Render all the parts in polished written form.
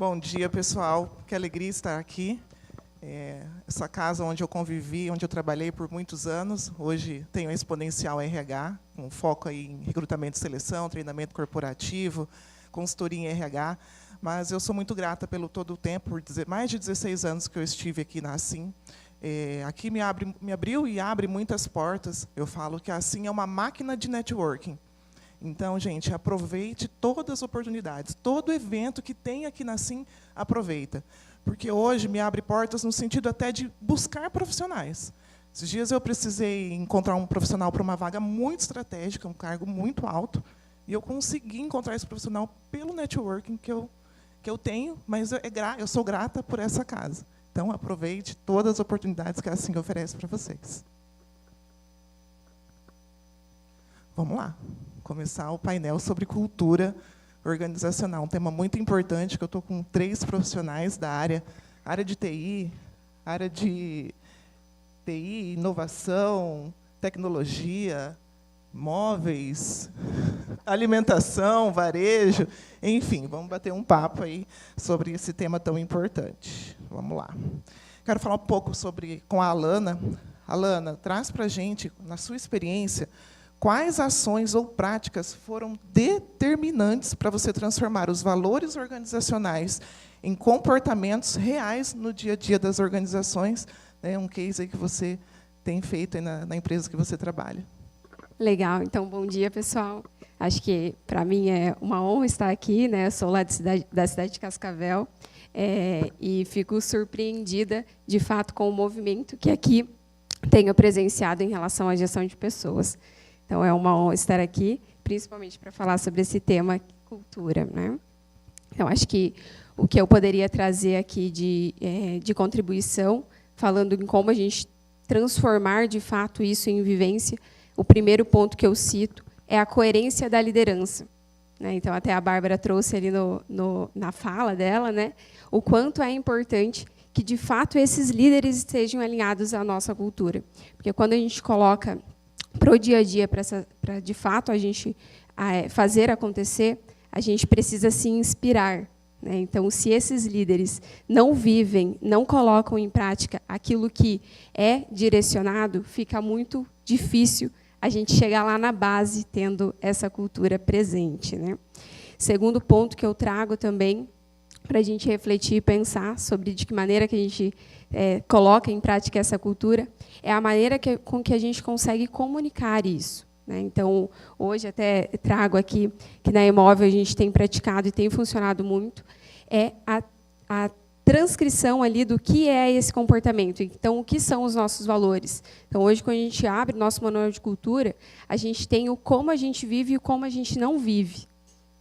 Bom dia, pessoal. Que alegria estar aqui. Essa casa onde eu convivi, onde eu trabalhei por muitos anos, hoje tenho a Exponencial RH, com foco aí em recrutamento e seleção, treinamento corporativo, consultoria em RH, mas eu sou muito grata pelo todo o tempo, por mais de 16 anos que eu estive aqui na Assim. Aqui me abriu e abre muitas portas. Eu falo que a Assim é uma máquina de networking. Então, gente, aproveite todas as oportunidades. Todo evento que tem aqui na Assim, aproveita. Porque hoje me abre portas no sentido até de buscar profissionais. Esses dias eu precisei encontrar um profissional para uma vaga muito estratégica, um cargo muito alto, e eu consegui encontrar esse profissional pelo networking que eu tenho, mas eu sou grata por essa casa. Então, aproveite todas as oportunidades que a Assim oferece para vocês. Vamos lá. Começar o painel sobre cultura organizacional, um tema muito importante, que eu estou com 3 profissionais da área de TI, inovação, tecnologia, móveis, alimentação, varejo, enfim, vamos bater um papo aí sobre esse tema tão importante. Vamos lá. Quero falar um pouco com a Alana. Alana, traz para a gente, na sua experiência, quais ações ou práticas foram determinantes para você transformar os valores organizacionais em comportamentos reais no dia a dia das organizações? Um case aí que você tem feito aí na empresa que você trabalha. Legal. Então, bom dia, pessoal. Acho que, para mim, é uma honra estar aqui. Eu sou lá da cidade de Cascavel e fico surpreendida, de fato, com o movimento que aqui tenho presenciado em relação à gestão de pessoas. Então, é uma honra estar aqui, principalmente para falar sobre esse tema, cultura. Então, acho que o que eu poderia trazer aqui de contribuição, falando em como a gente transformar, de fato, isso em vivência, o primeiro ponto que eu cito é a coerência da liderança. Então, até a Bárbara trouxe ali na fala dela, o quanto é importante que, de fato, esses líderes estejam alinhados à nossa cultura. Porque quando a gente coloca para o dia a dia, para de fato a gente fazer acontecer, a gente precisa se inspirar. Então, se esses líderes não vivem, não colocam em prática aquilo que é direcionado, fica muito difícil a gente chegar lá na base tendo essa cultura presente. Segundo ponto que eu trago também, para a gente refletir e pensar sobre de que maneira que a gente coloca em prática essa cultura, é a maneira com que a gente consegue comunicar isso. Então, hoje até trago aqui, que na Imóvel a gente tem praticado e tem funcionado muito, é a transcrição ali do que é esse comportamento. Então, o que são os nossos valores? Então, hoje, quando a gente abre o nosso manual de cultura, a gente tem o como a gente vive e o como a gente não vive.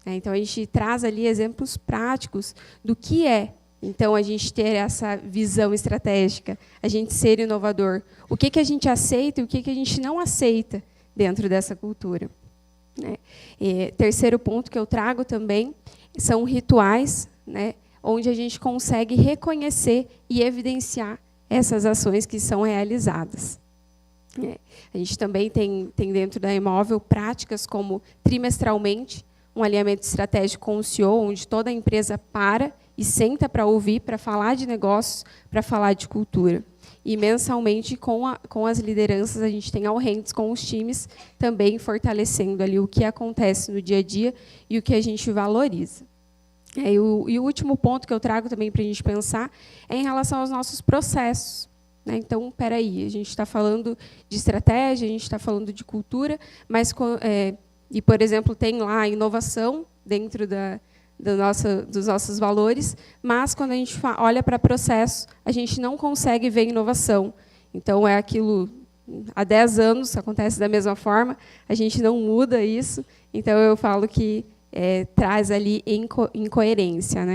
Então, a gente traz ali exemplos práticos do que é. Então, a gente ter essa visão estratégica, a gente ser inovador. O que a gente aceita e o que a gente não aceita dentro dessa cultura. Terceiro ponto que eu trago também são rituais, onde a gente consegue reconhecer e evidenciar essas ações que são realizadas. A gente também tem dentro da Imóvel práticas como, trimestralmente, um alinhamento estratégico com o CEO, onde toda a empresa para e senta para ouvir, para falar de negócios, para falar de cultura. E, mensalmente, com as lideranças, a gente tem all-hands com os times, também fortalecendo ali o que acontece no dia a dia e o que a gente valoriza. E o último ponto que eu trago também para a gente pensar é em relação aos nossos processos. Então, espera aí, a gente está falando de estratégia, a gente está falando de cultura, mas, por exemplo, tem lá a inovação dentro dos nossos valores, mas, quando a gente olha para processos, a gente não consegue ver inovação. Então, é aquilo, há 10 anos, acontece da mesma forma, a gente não muda isso, então eu falo que traz ali incoerência.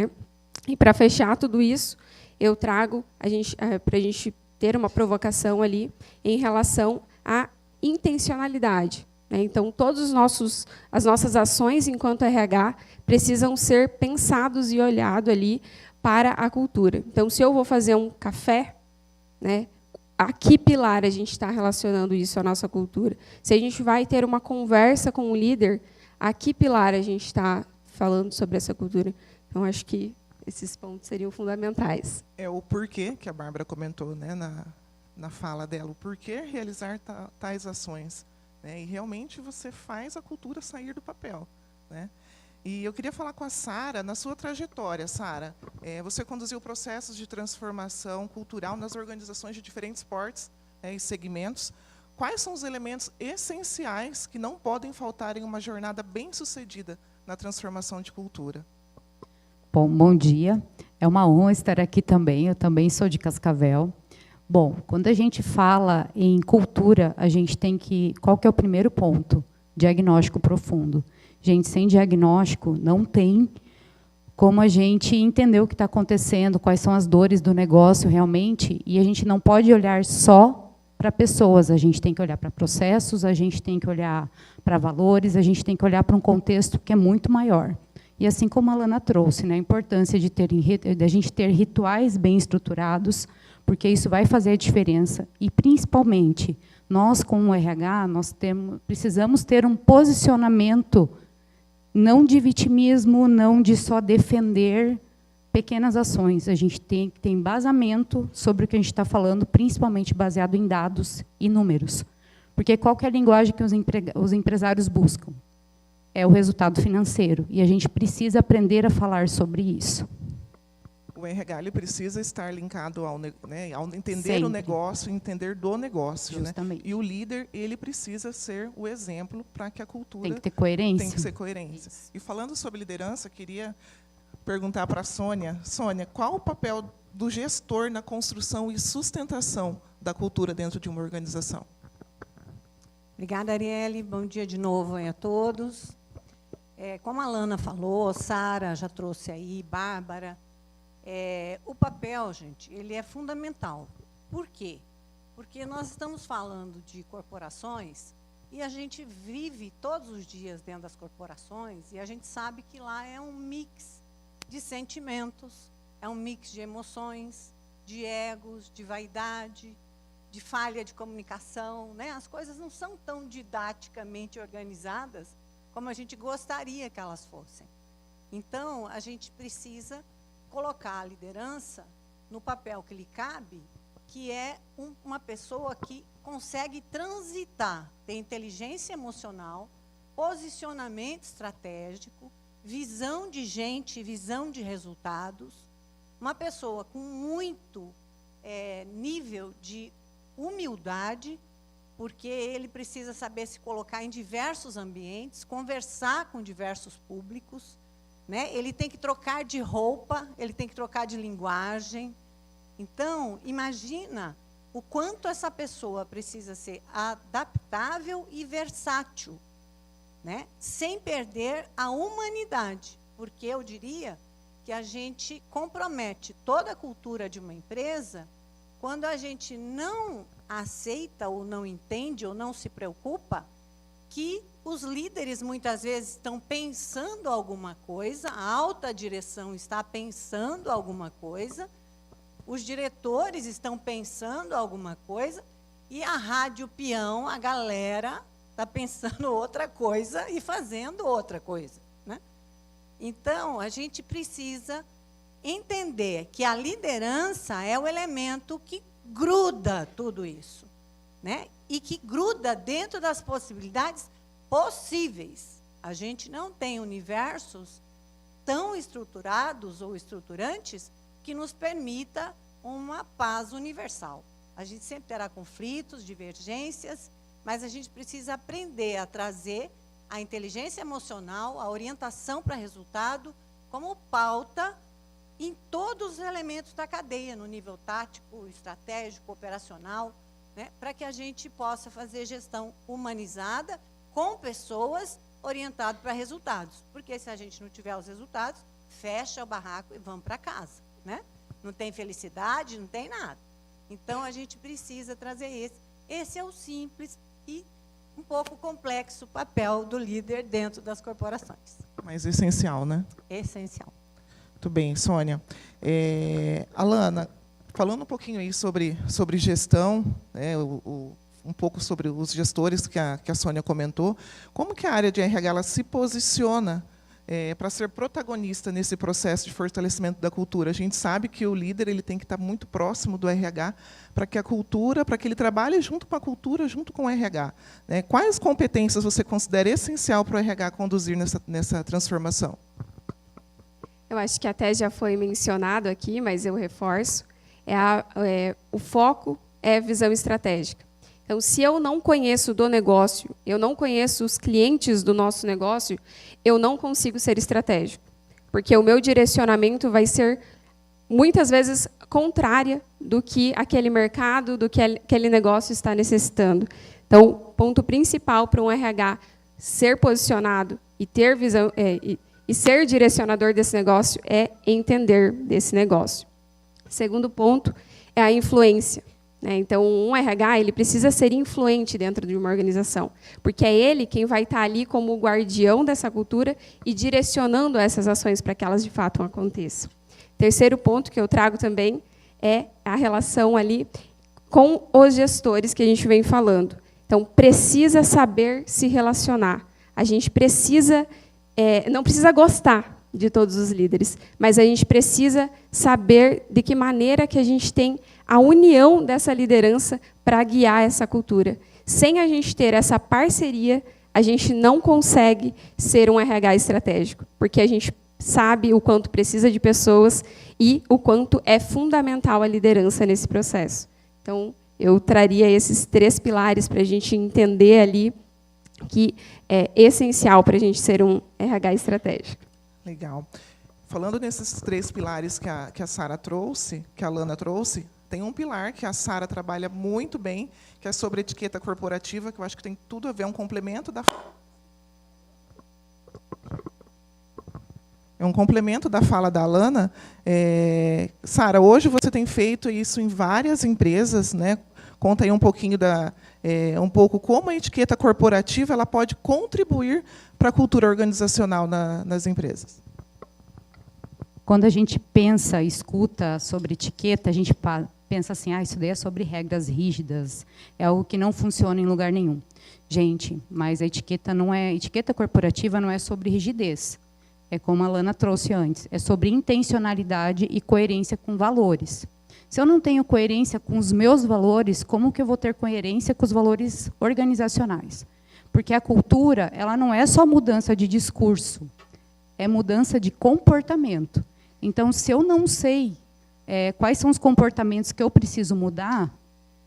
E, para fechar tudo isso, eu trago para a gente ter uma provocação ali em relação à intencionalidade. Então, todas as nossas ações enquanto RH precisam ser pensados e olhados ali para a cultura. Então, se eu vou fazer um café, a que pilar a gente está relacionando isso à nossa cultura? Se a gente vai ter uma conversa com o líder, a que pilar a gente está falando sobre essa cultura? Então, acho que Esses pontos seriam fundamentais. É o porquê, que a Bárbara comentou, né, na fala dela, o porquê realizar tais ações, né? E realmente você faz a cultura sair do papel, né? E eu queria falar com a Sara, na sua trajetória, Sara, você conduziu processos de transformação cultural nas organizações de diferentes portes, e segmentos. Quais são os elementos essenciais que não podem faltar em uma jornada bem-sucedida na transformação de cultura? Bom dia. É uma honra estar aqui também. Eu também sou de Cascavel. Bom, quando a gente fala em cultura, a gente tem que... Qual que é o primeiro ponto? Diagnóstico profundo. Gente, sem diagnóstico, não tem como a gente entender o que está acontecendo, quais são as dores do negócio realmente, e a gente não pode olhar só para pessoas, a gente tem que olhar para processos, a gente tem que olhar para valores, a gente tem que olhar para um contexto que é muito maior. E assim como a Alana trouxe, né, a importância de a gente ter rituais bem estruturados, porque isso vai fazer a diferença. E, principalmente, nós, com o RH, precisamos ter um posicionamento não de vitimismo, não de só defender pequenas ações. A gente tem que ter embasamento sobre o que a gente está falando, principalmente baseado em dados e números. Porque qual que é a linguagem que os empresários buscam? É o resultado financeiro. E a gente precisa aprender a falar sobre isso. O RH ele precisa estar linkado ao entender Sempre. O negócio, entender do negócio. Justamente. Né? E o líder ele precisa ser o exemplo para que a cultura... Tem que ter coerência. Tem que ser coerência. Isso. E falando sobre liderança, queria perguntar para a Sônia. Sônia, qual o papel do gestor na construção e sustentação da cultura dentro de uma organização? Obrigada, Arielle. Bom dia de novo a todos. Como a Alana falou, Sara já trouxe aí, Bárbara, o papel, gente, ele é fundamental. Por quê? Porque nós estamos falando de corporações e a gente vive todos os dias dentro das corporações e a gente sabe que lá é um mix de sentimentos, é um mix de emoções, de egos, de vaidade, de falha de comunicação, né? As coisas não são tão didaticamente organizadas como a gente gostaria que elas fossem. Então, a gente precisa colocar a liderança no papel que lhe cabe, que é uma pessoa que consegue transitar, ter inteligência emocional, posicionamento estratégico, visão de gente, visão de resultados, uma pessoa com muito nível de humildade, porque ele precisa saber se colocar em diversos ambientes, conversar com diversos públicos, né? Ele tem que trocar de roupa, ele tem que trocar de linguagem. Então, imagina o quanto essa pessoa precisa ser adaptável e versátil, né? Sem perder a humanidade, porque eu diria que a gente compromete toda a cultura de uma empresa quando a gente não aceita ou não entende ou não se preocupa que os líderes muitas vezes estão pensando alguma coisa, a alta direção está pensando alguma coisa, os diretores estão pensando alguma coisa e a rádio peão, a galera, está pensando outra coisa e fazendo outra coisa, né? Então, a gente precisa entender que a liderança é o elemento que gruda tudo isso, né? E que gruda dentro das possibilidades possíveis. A gente não tem universos tão estruturados ou estruturantes que nos permita uma paz universal. A gente sempre terá conflitos, divergências, mas a gente precisa aprender a trazer a inteligência emocional, a orientação para resultado, como pauta em todos os elementos da cadeia, no nível tático, estratégico, operacional, né, para que a gente possa fazer gestão humanizada com pessoas orientado para resultados. Porque se a gente não tiver os resultados, fecha o barraco e vamos para casa, né? Não tem felicidade, não tem nada. Então, a gente precisa trazer esse. Esse é o simples e um pouco complexo papel do líder dentro das corporações. Mas essencial, né? Essencial. Muito bem, Sônia. Alana, falando um pouquinho aí sobre gestão, né, um pouco sobre os gestores que a Sônia comentou, como que a área de RH ela se posiciona para ser protagonista nesse processo de fortalecimento da cultura? A gente sabe que o líder ele tem que estar muito próximo do RH para que a cultura, para que ele trabalhe junto com a cultura, junto com o RH. Né? Quais competências você considera essencial para o RH conduzir nessa transformação? Eu acho que até já foi mencionado aqui, mas eu reforço, o foco é visão estratégica. Então, se eu não conheço do negócio, eu não conheço os clientes do nosso negócio, eu não consigo ser estratégico. Porque o meu direcionamento vai ser, muitas vezes, contrária do que aquele mercado, do que aquele negócio está necessitando. Então, o ponto principal para um RH ser posicionado e ter visão, e ser direcionador desse negócio é entender desse negócio. Segundo ponto é a influência. Então, um RH ele precisa ser influente dentro de uma organização, porque é ele quem vai estar ali como o guardião dessa cultura e direcionando essas ações para que elas, de fato, aconteçam. Terceiro ponto que eu trago também é a relação ali com os gestores que a gente vem falando. Então, precisa saber se relacionar. A gente precisa, não precisa gostar de todos os líderes, mas a gente precisa saber de que maneira que a gente tem a união dessa liderança para guiar essa cultura. Sem a gente ter essa parceria, a gente não consegue ser um RH estratégico, porque a gente sabe o quanto precisa de pessoas e o quanto é fundamental a liderança nesse processo. Então, eu traria esses 3 pilares para a gente entender ali que é essencial para a gente ser um RH estratégico. Legal. Falando nesses 3 pilares que a Sara trouxe, que a Alana trouxe, tem um pilar que a Sara trabalha muito bem, que é sobre etiqueta corporativa, que eu acho que tem tudo a ver, um complemento da fala da Alana. Sara, hoje você tem feito isso em várias empresas, né? Conta aí um pouquinho um pouco como a etiqueta corporativa ela pode contribuir para a cultura organizacional nas empresas. Quando a gente pensa, escuta sobre etiqueta, a gente pensa assim, isso daí é sobre regras rígidas, é algo que não funciona em lugar nenhum. Gente, mas a etiqueta corporativa não é sobre rigidez. É como a Alana trouxe antes, é sobre intencionalidade e coerência com valores. Se eu não tenho coerência com os meus valores, como que eu vou ter coerência com os valores organizacionais? Porque a cultura, ela não é só mudança de discurso, é mudança de comportamento. Então, se eu não sei quais são os comportamentos que eu preciso mudar,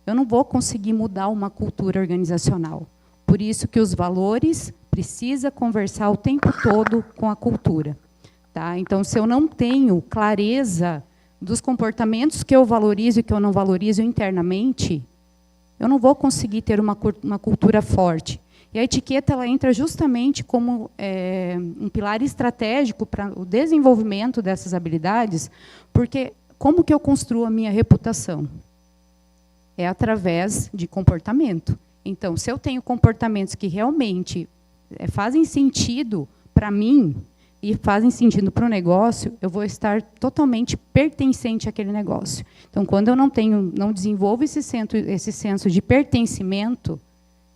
eu não vou conseguir mudar uma cultura organizacional. Por isso que os valores precisam conversar o tempo todo com a cultura. Tá? Então, se eu não tenho clareza dos comportamentos que eu valorizo e que eu não valorizo internamente, eu não vou conseguir ter uma cultura forte. E a etiqueta ela entra justamente como um pilar estratégico para o desenvolvimento dessas habilidades, porque como que eu construo a minha reputação? É através de comportamento. Então, se eu tenho comportamentos que realmente fazem sentido para mim e fazem sentido para o negócio, eu vou estar totalmente pertencente àquele negócio. Então, quando eu não desenvolvo esse senso de pertencimento,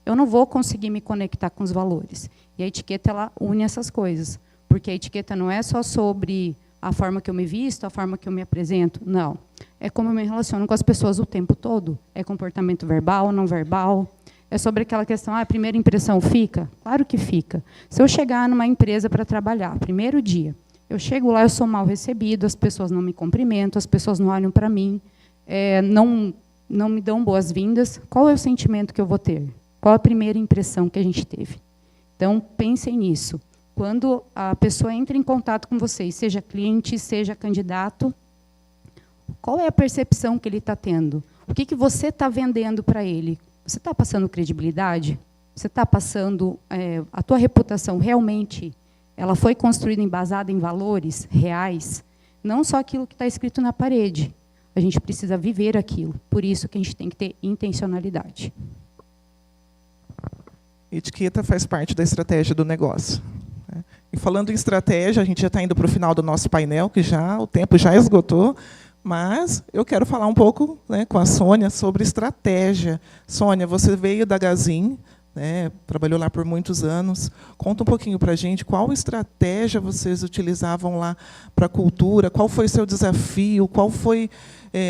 eu não vou conseguir me conectar com os valores. E a etiqueta ela une essas coisas, porque a etiqueta não é só sobre a forma que eu me visto, a forma que eu me apresento, não. É como eu me relaciono com as pessoas o tempo todo. É comportamento verbal, não verbal. É sobre aquela questão, a primeira impressão fica? Claro que fica. Se eu chegar numa empresa para trabalhar, primeiro dia, eu chego lá, eu sou mal recebido, as pessoas não me cumprimentam, as pessoas não olham para mim, não me dão boas-vindas, qual é o sentimento que eu vou ter? Qual a primeira impressão que a gente teve? Então, pensem nisso. Quando a pessoa entra em contato com vocês, seja cliente, seja candidato, qual é a percepção que ele está tendo? O que você está vendendo para ele? Você está passando credibilidade? Você está passando... a tua reputação realmente ela foi construída embasada em valores reais? Não só aquilo que está escrito na parede. A gente precisa viver aquilo. Por isso que a gente tem que ter intencionalidade. Etiqueta faz parte da estratégia do negócio. E falando em estratégia, a gente já está indo para o final do nosso painel, que o tempo já esgotou, mas eu quero falar um pouco com a Sônia sobre estratégia. Sônia, você veio da Gazin, né? Trabalhou lá por muitos anos. Conta um pouquinho para a gente qual estratégia vocês utilizavam lá para a cultura, qual foi seu desafio, qual foi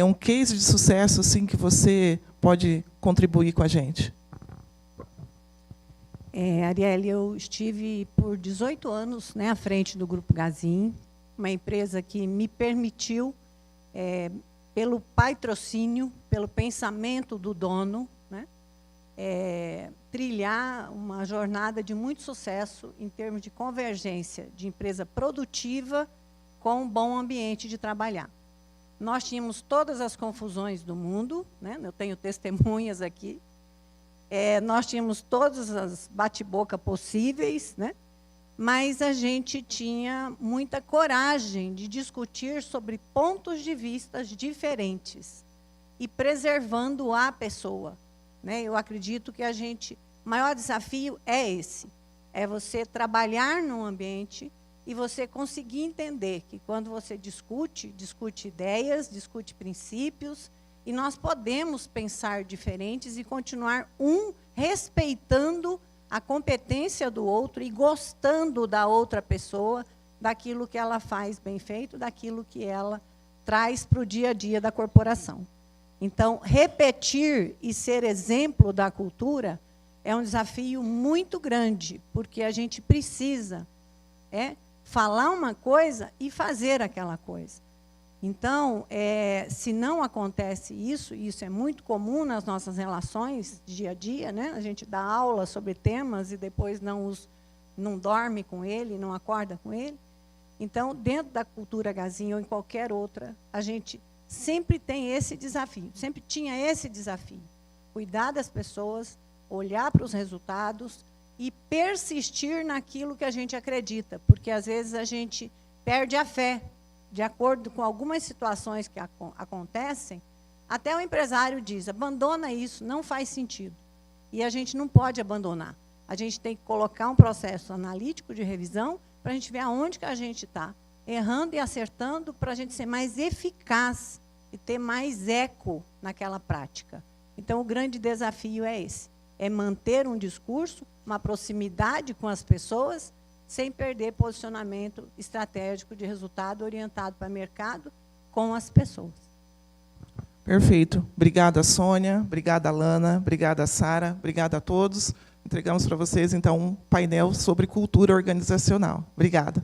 um case de sucesso assim, que você pode contribuir com a gente. Arielle, eu estive por 18 anos, né, à frente do Grupo Gazin, uma empresa que me permitiu, pelo patrocínio, pelo pensamento do dono, né, trilhar uma jornada de muito sucesso em termos de convergência de empresa produtiva com um bom ambiente de trabalhar. Nós tínhamos todas as confusões do mundo, né, eu tenho testemunhas aqui, nós tínhamos todas as bate-boca possíveis, né, mas a gente tinha muita coragem de discutir sobre pontos de vista diferentes e preservando a pessoa, né? Eu acredito que o maior desafio é esse, é você trabalhar num ambiente e você conseguir entender que quando você discute ideias, discute princípios, e nós podemos pensar diferentes e continuar respeitando a competência do outro e gostando da outra pessoa, daquilo que ela faz bem feito, daquilo que ela traz para o dia a dia da corporação. Então, repetir e ser exemplo da cultura é um desafio muito grande, porque a gente precisa falar uma coisa e fazer aquela coisa. Então, se não acontece isso, e isso é muito comum nas nossas relações dia a dia, né? A gente dá aula sobre temas e depois não dorme com ele, não acorda com ele. Então, dentro da cultura Gazin ou em qualquer outra, a gente sempre tem esse desafio, sempre tinha esse desafio. Cuidar das pessoas, olhar para os resultados e persistir naquilo que a gente acredita, porque às vezes a gente perde a fé. De acordo com algumas situações que acontecem, até o empresário diz, abandona isso, não faz sentido. E a gente não pode abandonar. A gente tem que colocar um processo analítico de revisão para a gente ver aonde que a gente está, errando e acertando, para a gente ser mais eficaz e ter mais eco naquela prática. Então, o grande desafio é esse, é manter um discurso, uma proximidade com as pessoas, sem perder posicionamento estratégico de resultado orientado para o mercado com as pessoas. Perfeito. Obrigada, Sônia. Obrigada, Alana. Obrigada, Sara. Obrigada a todos. Entregamos para vocês, então, um painel sobre cultura organizacional. Obrigada.